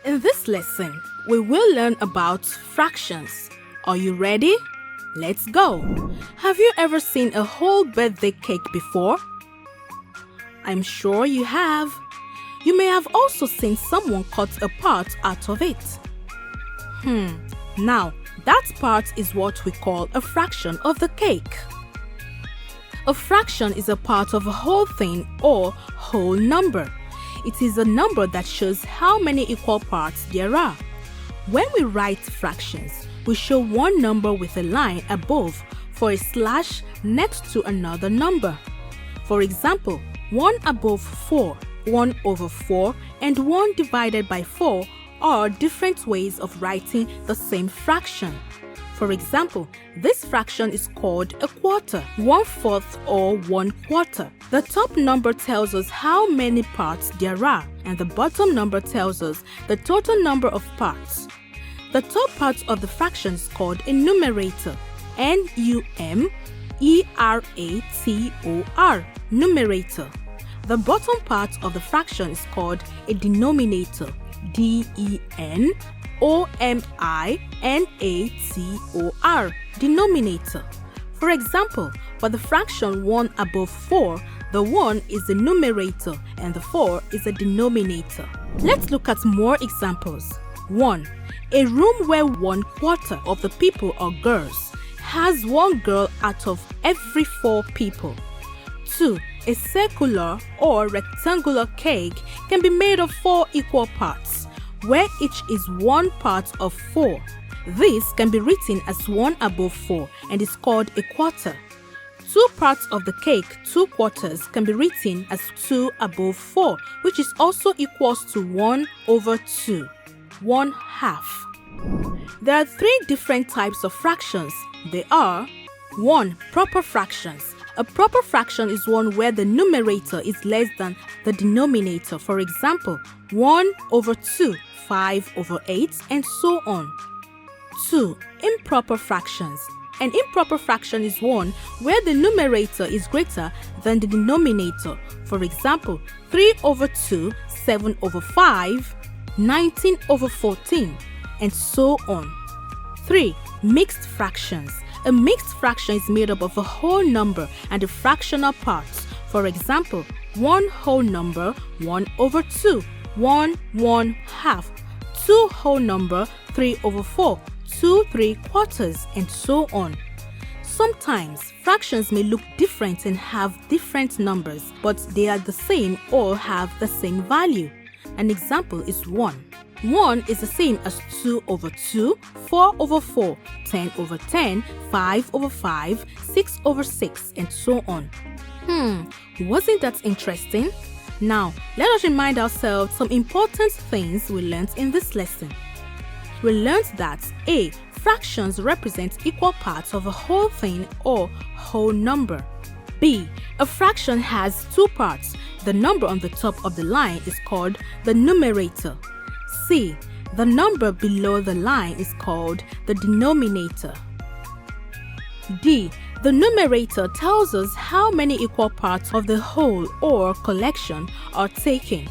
In this lesson, we will learn about fractions. Are you ready? Let's go! Have you ever seen a whole birthday cake before? I'm sure you have. You may have also seen someone cut a part out of it. Now, that part is what we call a fraction of the cake. A fraction is a part of a whole thing or whole number. It is a number that shows how many equal parts there are. When we write fractions, we show one number with a line above for a slash next to another number. For example, 1 above 4, 1 over 4, and 1 divided by 4 are different ways of writing the same fraction. For example, this fraction is called a quarter, 1/4 or 1/4. The top number tells us how many parts there are, and the bottom number tells us the total number of parts. The top part of the fraction is called a numerator, N-U-M-E-R-A-T-O-R, numerator. The bottom part of the fraction is called a denominator, D-E-N-O-M-I-N-A-T-O-R, denominator. For example, for the fraction 1 above 4, the 1 is the numerator and the 4 is the denominator. Let's look at more examples. 1. A room where 1/4 of the people are girls has one girl out of every 4 people. 2. A circular or rectangular cake can be made of 4 equal parts, where each is one part of 4. This can be written as 1 above 4 and is called a quarter. 2 parts of the cake, 2 quarters, can be written as 2 above 4, which is also equals to 1 over 2, 1/2. There are 3 different types of fractions. They are 1. Proper fractions. A proper fraction is one where the numerator is less than the denominator. For example, 1 over 2, 5 over 8, and so on. 2. Improper fractions. An improper fraction is one where the numerator is greater than the denominator. For example, 3 over 2, 7 over 5, 19 over 14, and so on. 3. Mixed fractions. A mixed fraction is made up of a whole number and the fractional parts. For example, 1 whole number, 1 over 2, 1 1/2, 2 whole number, 3 over 4, 2 3/4, and so on. Sometimes fractions may look different and have different numbers, but they are the same or have the same value. An example is 1. 1 is the same as 2 over 2, 4 over 4, 10 over 10, 5 over 5, 6 over 6, and so on. Wasn't that interesting? Now, let us remind ourselves some important things we learned in this lesson. We learned that A. Fractions represent equal parts of a whole thing or whole number. B. A fraction has 2 parts. The number on the top of the line is called the numerator. C. The number below the line is called the denominator. D. The numerator tells us how many equal parts of the whole or collection are taken.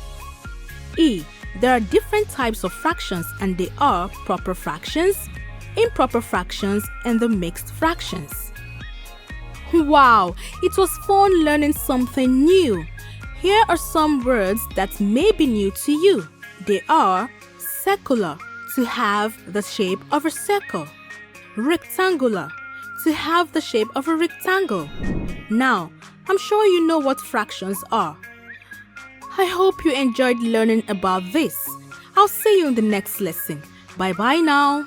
E. There are different types of fractions and they are proper fractions, improper fractions, and the mixed fractions. Wow, it was fun learning something new. Here are some words that may be new to you. They are circular, to have the shape of a circle. Rectangular, to have the shape of a rectangle. Now, I'm sure you know what fractions are. I hope you enjoyed learning about this. I'll see you in the next lesson. Bye bye now.